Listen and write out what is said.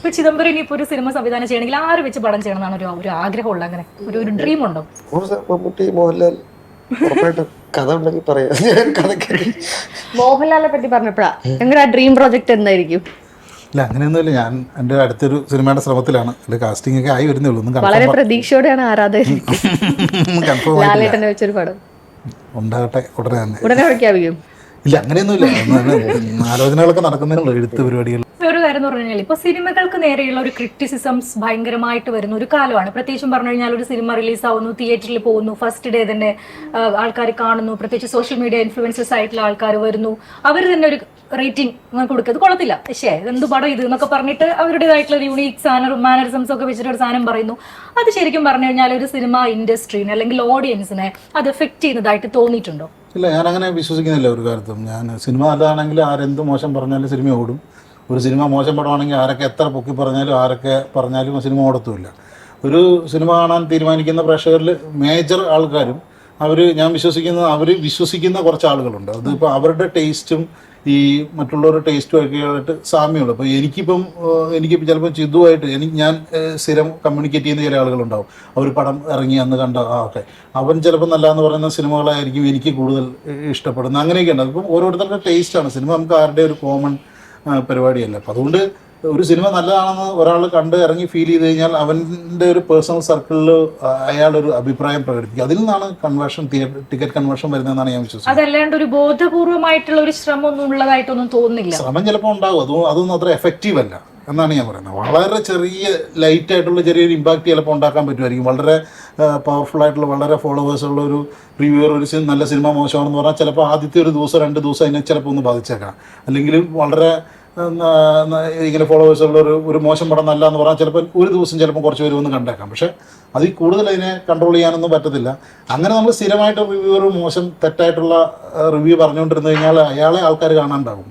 ഇപ്പൊ ചിദംബരം ഇനിയിപ്പോ ഒരു സിനിമ സംവിധാനം ചെയ്യണമെങ്കിൽ ആര് വെച്ച് പടം ചെയ്യണം എന്നാണ് ഒരു ആഗ്രഹമുള്ള, അങ്ങനെ ഒരു ഡ്രീം ഉണ്ടോ? മമ്മൂട്ടി, മോഹൻലാൽ ഉറപ്പായിട്ടും കഥ ഉണ്ടെങ്കിൽ പറയാം. ഞാൻ കഥയ്ക്ക് മോഹൻലാലിനെ പറ്റി പറഞ്ഞപ്പോഴാ നിങ്ങളുടെ ഡ്രീം പ്രോജക്റ്റ് എന്തായിരിക്കും? ഇല്ല, അങ്ങനെയൊന്നുമില്ല. ഞാൻ എൻ്റെ അടുത്തൊരു സിനിമയുടെ ശ്രമത്തിലാണ്. എൻ്റെ കാസ്റ്റിംഗ് ഒക്കെ ആയി വരുന്നേ ഉള്ളൂ. വളരെ പ്രതീക്ഷയോടെയാണ് ആരാധകർ കൺഫേം ലാലേട്ടനെ വെച്ചൊരു പടം ഉണ്ടാകട്ടെ ഉടനെ തന്നെ. ഉടനെ പ്രഖ്യാപിക്കും? ഇല്ല, അങ്ങനെയൊന്നുമില്ല. ആലോചനകളൊക്കെ നടക്കുന്നേ ഉള്ളൂ, എഴുത്ത് പരിപാടികൾ. ഒരു കാര്യം എന്ന് പറഞ്ഞു കഴിഞ്ഞാൽ ഇപ്പൊ സിനിമകൾക്ക് നേരെയുള്ള ഒരു ക്രിറ്റിസിസംസ് ഭയങ്കരമായിട്ട് വരുന്ന ഒരു കാലമാണ്. പ്രത്യേകിച്ചും പറഞ്ഞു കഴിഞ്ഞാൽ ഒരു സിനിമ റിലീസ് ആവുന്നു, തിയേറ്ററിൽ പോകുന്നു, ഫസ്റ്റ് ഡേ തന്നെ ആൾക്കാർ കാണുന്നു, പ്രത്യേകിച്ച് സോഷ്യൽ മീഡിയ ഇൻഫ്ലുവൻസേഴ്സ് ആയിട്ടുള്ള ആൾക്കാർ വരുന്നു, അവർ തന്നെ ഒരു റേറ്റിംഗ് കൊടുക്കുന്നത് കൊള്ളത്തില്ല, പക്ഷേ എന്ത് പടം ഇത് എന്നൊക്കെ പറഞ്ഞിട്ട് അവരുടേതായിട്ടുള്ള ഒരു യൂണീക് മാനറിസംസ് ഒക്കെ വെച്ചിട്ട് ഒരു സാധനം പറയുന്നു. അത് ശരിക്കും പറഞ്ഞു കഴിഞ്ഞാൽ ഒരു സിനിമ ഇൻഡസ്ട്രീനെ അല്ലെങ്കിൽ ഓഡിയൻസിനെ അത് എഫക്ട് ചെയ്യുന്നതായിട്ട് തോന്നിയിട്ടുണ്ടോ? ഇല്ല, ഞാൻ അങ്ങനെ വിശ്വസിക്കുന്നില്ല ഒരു കാര്യത്തും. ഞാൻ സിനിമ നല്ലതാണെങ്കിൽ ആരെന്ത് മോശം പറഞ്ഞാലും സിനിമ ഓടും. ഒരു സിനിമ മോശം പടമാണെങ്കിൽ ആരൊക്കെ എത്ര പൊക്കി പറഞ്ഞാലും ആരൊക്കെ പറഞ്ഞാലും സിനിമ ഓടത്തുമില്ല. ഒരു സിനിമ കാണാൻ തീരുമാനിക്കുന്ന പ്രേക്ഷകരിൽ മേജർ ആൾക്കാരും ഞാൻ വിശ്വസിക്കുന്ന കുറച്ച് ആളുകളുണ്ട്. അതിപ്പോൾ അവരുടെ ടേസ്റ്റും ഈ മറ്റുള്ളവരുടെ ടേസ്റ്റും ഒക്കെ ആയിട്ട് സാമ്യമുള്ളൂ. അപ്പോൾ എനിക്കിപ്പം ചിലപ്പോൾ ചിതുവായിട്ട് ഞാൻ സ്ഥിരം കമ്മ്യൂണിക്കേറ്റ് ചെയ്യുന്ന ചില ആളുകളുണ്ടാവും. അവർ പടം ഇറങ്ങി അന്ന് കണ്ട ഓക്കെ, അവൻ ചിലപ്പോൾ നല്ലതെന്ന് പറയുന്ന സിനിമകളായിരിക്കും എനിക്ക് കൂടുതൽ ഇഷ്ടപ്പെടുന്നത്. അങ്ങനെയൊക്കെ ഉണ്ട്. അതിപ്പം ഓരോരുത്തരുടെ ടേസ്റ്റാണ്. സിനിമ നമുക്ക് ആരുടെ ഒരു കോമൺ പരിപാടിയല്ല. അപ്പം അതുകൊണ്ട് ഒരു സിനിമ നല്ലതാണെന്ന് ഒരാൾ കണ്ട് ഇറങ്ങി ഫീൽ ചെയ്ത് കഴിഞ്ഞാൽ അവൻ്റെ ഒരു പേഴ്സണൽ സർക്കിളിൽ അയാളൊരു അഭിപ്രായം പ്രകടിപ്പിക്കും. അതിൽ നിന്നാണ് ടിക്കറ്റ് കൺവേർഷൻ വരുന്നതെന്നാണ് ഞാൻ വിശ്വസിക്കുന്നത്. അതല്ലാണ്ട് ഒരു ബോധപൂർവമായിട്ടുള്ള ഒരു ശ്രമം ഒന്നും ഉള്ളതായിട്ടൊന്നും തോന്നുന്നില്ല. ശ്രമം ചിലപ്പോൾ ഉണ്ടാകും, അതൊന്നും അത്ര എഫക്റ്റീവ് അല്ല എന്നാണ് ഞാൻ പറയുന്നത്. വളരെ ചെറിയ ലൈറ്റായിട്ടുള്ള ചെറിയൊരു ഇമ്പാക്റ്റ് ചിലപ്പോൾ ഉണ്ടാക്കാൻ പറ്റുമായിരിക്കും. വളരെ പവർഫുൾ ആയിട്ടുള്ള വളരെ ഫോളോവേഴ്സുള്ള ഒരു റിവ്യൂവർ ഒരു നല്ല സിനിമ മോശമാണെന്ന് പറഞ്ഞാൽ ചിലപ്പോൾ ആദ്യത്തെ ഒരു ദിവസം 2 ദിവസം അതിനെ ചിലപ്പോൾ ഒന്ന് ബാധിച്ചേക്കാം. അല്ലെങ്കിൽ വളരെ ഇങ്ങനെ ഫോളോവേഴ്സുള്ള ഒരു മോശം പടം നല്ല എന്ന് പറഞ്ഞാൽ ചിലപ്പോൾ ഒരു ദിവസം ചിലപ്പോൾ കുറച്ച് പേര് ഒന്ന് കണ്ടേക്കാം. പക്ഷേ അതിൽ കൂടുതൽ അതിനെ കൺട്രോൾ ചെയ്യാനൊന്നും പറ്റത്തില്ല. അങ്ങനെ നമ്മൾ സ്ഥിരമായിട്ട് റിവ്യൂവർ മോശം തെറ്റായിട്ടുള്ള റിവ്യൂ പറഞ്ഞുകൊണ്ടിരുന്നു കഴിഞ്ഞാൽ അയാളെ ആൾക്കാർ കാണാണ്ടാവും.